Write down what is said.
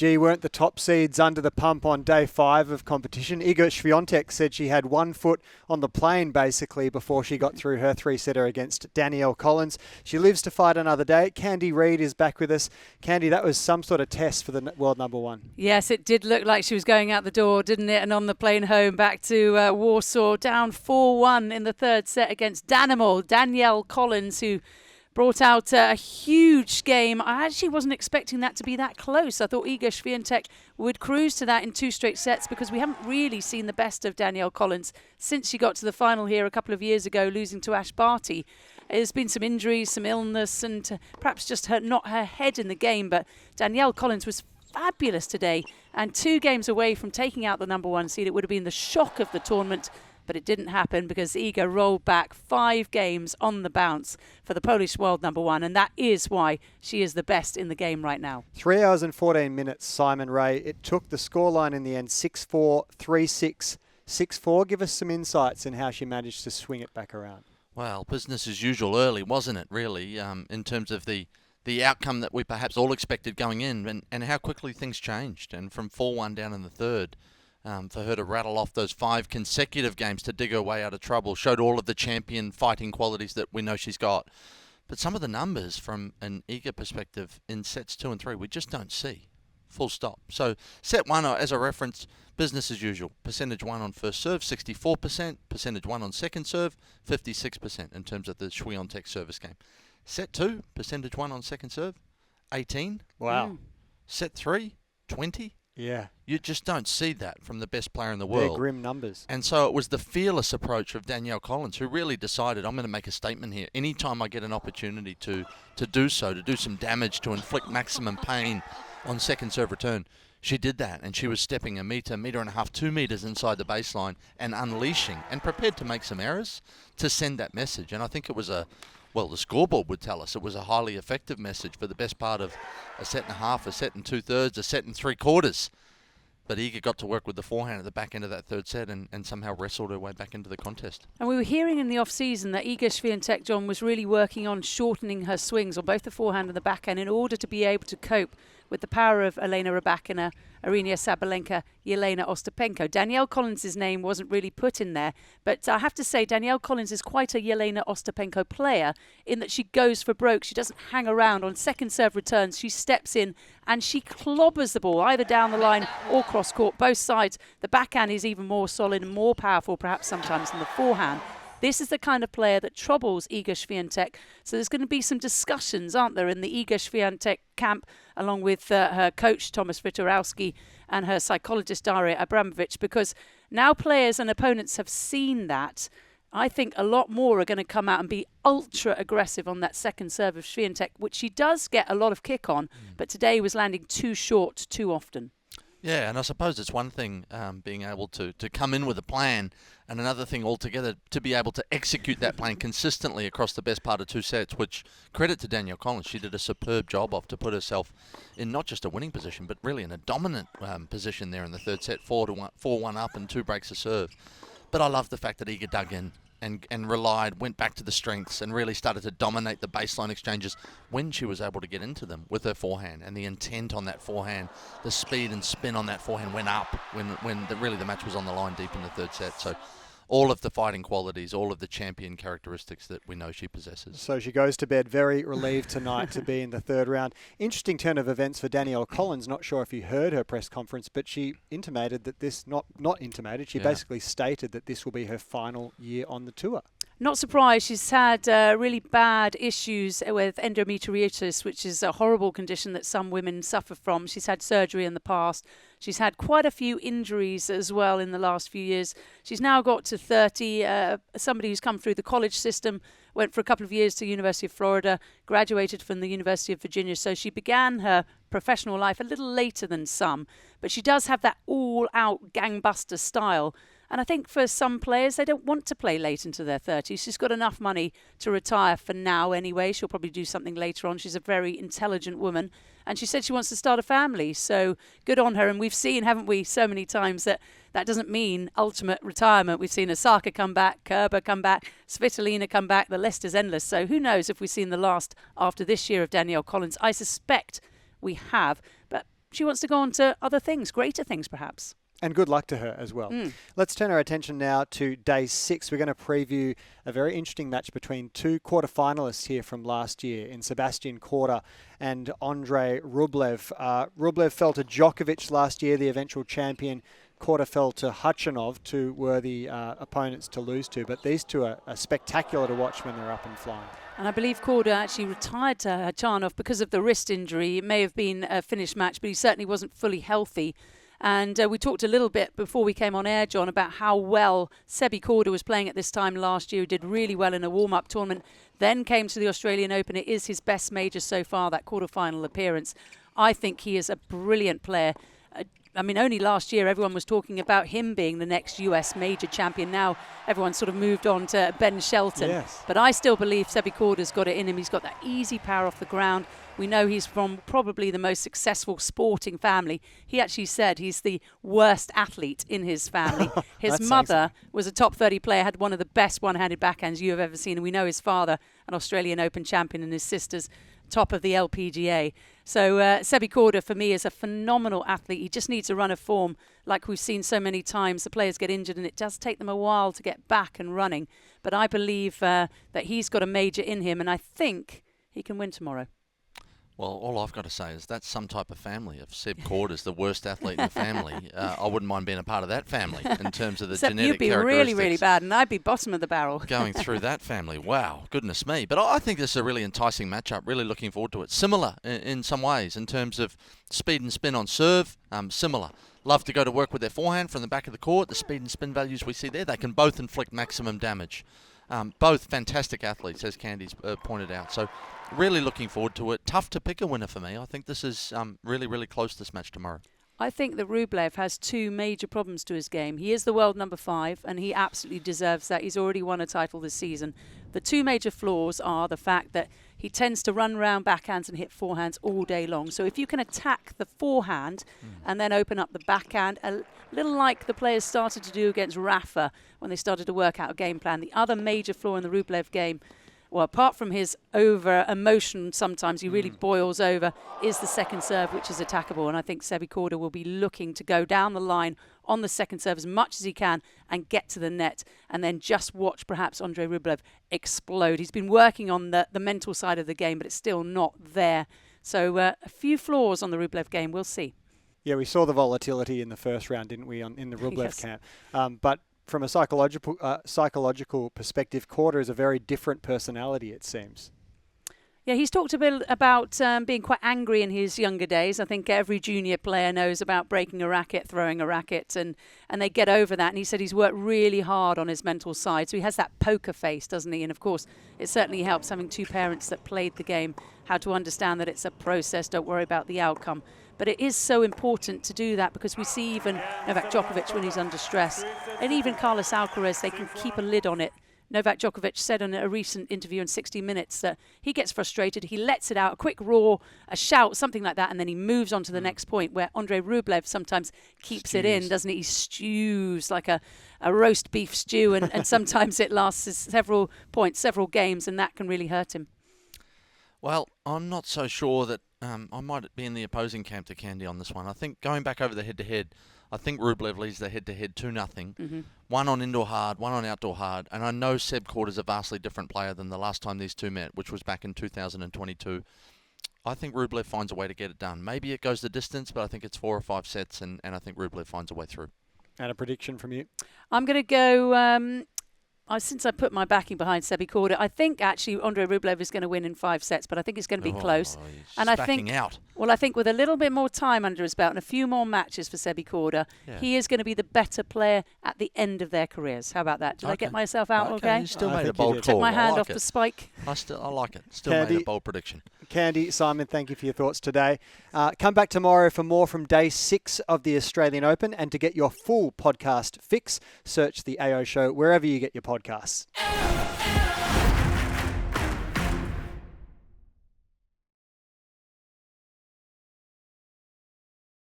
Gee, weren't the top seeds under the pump on day 5 of competition? Iga Swiatek said she had one foot on the plane, basically, before she got through her 3-setter against Danielle Collins. She lives to fight another day. Candy Reid is back with us. Candy, that was some sort of test for the world number one. Yes, it did look like she was going out the door, didn't it? And on the plane home back to Warsaw, down 4-1 in the third set against Danielle Collins, who brought out a huge game. I actually wasn't expecting that to be that close. I thought Iga Swiatek would cruise to that in 2 straight sets, because we haven't really seen the best of Danielle Collins since she got to the final here a couple of years ago, losing to Ash Barty. There's been some injuries, some illness, and perhaps just not her head in the game. But Danielle Collins was fabulous today, and 2 games away from taking out the number 1 seed. It would have been the shock of the tournament, but it didn't happen because Iga rolled back 5 games on the bounce for the Polish world number 1, and that is why she is the best in the game right now. 3 hours and 14 minutes, Simon Ray. It took the scoreline in the end 6-4, 3-6, 6-4. Give us some insights in how she managed to swing it back around. Well, business as usual early, wasn't it, really, in terms of the outcome that we perhaps all expected going in, and how quickly things changed. And from 4-1 down in the third, for her to rattle off those 5 consecutive games to dig her way out of trouble showed all of the champion fighting qualities that we know she's got. But some of the numbers from an Iga perspective in sets 2 and 3 we just don't see. Full stop. So set 1, as a reference, business as usual. Percentage 1 on first serve, 64%. Percentage 1 on second serve, 56% in terms of the Swiatek service game. Set 2, percentage 1 on second serve, 18. Wow. Set 3, 20. Yeah. You just don't see that from the best player in the world. They're grim numbers. And so it was the fearless approach of Danielle Collins who really decided, I'm going to make a statement here. Anytime I get an opportunity to do so, to do some damage, to inflict maximum pain on second serve return, she did that. And she was stepping a metre and a half, 2 metres inside the baseline and unleashing and prepared to make some errors to send that message. And I think it was the scoreboard would tell us it was a highly effective message for the best part of a set and a half, a set and 2/3, a set and 3/4. But Iga got to work with the forehand at the back end of that third set and somehow wrestled her way back into the contest. And we were hearing in the off-season that Iga Swiatek, John, was really working on shortening her swings on both the forehand and the backhand in order to be able to cope with the power of Aryna Rybakina, Aryna Sabalenka, Jelena Ostapenko. Danielle Collins' name wasn't really put in there, but I have to say Danielle Collins is quite a Jelena Ostapenko player in that she goes for broke. She doesn't hang around on second serve returns. She steps in and she clobbers the ball either down the line or cross court, both sides. The backhand is even more solid and more powerful perhaps sometimes than the forehand. This is the kind of player that troubles Iga Swiatek. So there's going to be some discussions, aren't there, in the Iga Swiatek camp, along with her coach, Thomas Witorowski, and her psychologist, Daria Abramovic, because now players and opponents have seen that. I think a lot more are going to come out and be ultra aggressive on that second serve of Swiatek, which she does get a lot of kick on, but today was landing too short too often. Yeah, and I suppose it's one thing being able to come in with a plan, and another thing altogether to be able to execute that plan consistently across the best part of 2 sets, which credit to Danielle Collins. She did a superb job of to put herself in not just a winning position, but really in a dominant position there in the third set, 4-1 up and 2 breaks of serve. But I love the fact that Iga dug in and relied, went back to the strengths and really started to dominate the baseline exchanges when she was able to get into them with her forehand, and the intent on that forehand, the speed and spin on that forehand went up when the match was on the line deep in the third set. So all of the fighting qualities, all of the champion characteristics that we know she possesses. So she goes to bed very relieved tonight to be in the third round. Interesting turn of events for Danielle Collins. Not sure if you heard her press conference, but she intimated that this, not intimated, she basically stated that this will be her final year on the tour. Not surprised. She's had really bad issues with endometriosis, which is a horrible condition that some women suffer from. She's had surgery in the past. She's had quite a few injuries as well in the last few years. She's now got to 30. Somebody who's come through the college system, went for a couple of years to the University of Florida, graduated from the University of Virginia. So she began her professional life a little later than some. But she does have that all-out gangbuster style. And I think for some players, they don't want to play late into their 30s. She's got enough money to retire for now anyway. She'll probably do something later on. She's a very intelligent woman. And she said she wants to start a family. So good on her. And we've seen, haven't we, so many times that doesn't mean ultimate retirement. We've seen Osaka come back, Kerber come back, Svitolina come back. The list is endless. So who knows if we've seen the last after this year of Danielle Collins. I suspect we have. But she wants to go on to other things, greater things perhaps. And good luck to her as well. Let's turn our attention now to day 6. We're going to preview a very interesting match between two quarterfinalists here from last year in Sebastian Korda and Andrey Rublev. Rublev fell to Djokovic last year, the eventual champion. Korda fell to Khachanov, two worthy opponents to lose to. But these two are spectacular to watch when they're up and flying. And I believe Korda actually retired to Khachanov because of the wrist injury. It may have been a finished match, but he certainly wasn't fully healthy. And we talked a little bit before we came on air, John, about how well Sebi Korda was playing at this time last year. He did really well in a warm-up tournament, then came to the Australian Open. It is his best major so far, that quarterfinal appearance. I think he is a brilliant player. I mean, only last year everyone was talking about him being the next US major champion. Now everyone's sort of moved on to Ben Shelton. Yes. But I still believe Sebi Korda's got it in him. He's got that easy power off the ground. We know he's from probably the most successful sporting family. He actually said he's the worst athlete in his family. His mother was a top 30 player, had one of the best one-handed backhands you have ever seen. And we know his father, an Australian Open champion, and his sister's top of the LPGA. So Sebi Korda, for me, is a phenomenal athlete. He just needs a run of form like we've seen so many times. The players get injured and it does take them a while to get back and running. But I believe that he's got a major in him, and I think he can win tomorrow. Well, all I've got to say is that's some type of family. If Seb Korda's the worst athlete in the family, I wouldn't mind being a part of that family in terms of the genetic characteristics. You'd be really, really bad, and I'd be bottom of the barrel. Going through that family, wow, goodness me. But I think this is a really enticing matchup, really looking forward to it. Similar in some ways in terms of speed and spin on serve, similar. Love to go to work with their forehand from the back of the court. The speed and spin values we see there, they can both inflict maximum damage. Both fantastic athletes, as Candy's pointed out. So really looking forward to it. Tough to pick a winner for me. I think this is really, really close, this match tomorrow. I think that Rublev has two major problems to his game. He is the world number 5, and he absolutely deserves that. He's already won a title this season. The two major flaws are the fact that he tends to run around backhands and hit forehands all day long. So if you can attack the forehand and then open up the backhand, a little like the players started to do against Rafa when they started to work out a game plan. The other major flaw in the Rublev game, well, apart from his over-emotion, sometimes he really boils over, is the second serve, which is attackable. And I think Sebi Korda will be looking to go down the line on the second serve as much as he can and get to the net, and then just watch perhaps Andrey Rublev explode. He's been working on the mental side of the game, but it's still not there. So a few flaws on the Rublev game. We'll see. Yeah, we saw the volatility in the first round, didn't we, in the Rublev camp? But from a psychological perspective, Korda is a very different personality, it seems. Yeah, he's talked a bit about being quite angry in his younger days. I think every junior player knows about breaking a racket, throwing a racket, and they get over that. And he said he's worked really hard on his mental side. So he has that poker face, doesn't he? And of course, it certainly helps having two parents that played the game, how to understand that it's a process, don't worry about the outcome. But it is so important to do that because we see even Novak Djokovic when he's under stress, and even Carlos Alcaraz, they can keep a lid on it. Novak Djokovic said in a recent interview in 60 Minutes that he gets frustrated, he lets it out, a quick roar, a shout, something like that, and then he moves on to the next point, where Andrey Rublev sometimes keeps it in, doesn't he? He stews like a roast beef stew, and sometimes it lasts several points, several games, and that can really hurt him. Well, I'm not so sure that I might be in the opposing camp to Candy on this one. I think going back over the head-to-head, I think Rublev leads the head-to-head 2-0. One on indoor hard, one on outdoor hard. And I know Seb Korda is a vastly different player than the last time these two met, which was back in 2022. I think Rublev finds a way to get it done. Maybe it goes the distance, but I think it's 4 or 5 sets, and I think Rublev finds a way through. And a prediction from you? I'm going to go... since I put my backing behind Sebi Korda, I think actually Andrey Rublev is going to win in 5 sets, but I think it's going to be close. And I think, I think with a little bit more time under his belt and a few more matches for Sebi Korda, he is going to be the better player at the end of their careers. How about that? Did I get myself out okay? You still made a bold call. Took my hand off the spike. I like it. Still made a bold prediction. Candy, Simon, thank you for your thoughts today. Come back tomorrow for more from Day 6 of the Australian Open, and to get your full podcast fix, search The AO Show wherever you get your podcasts.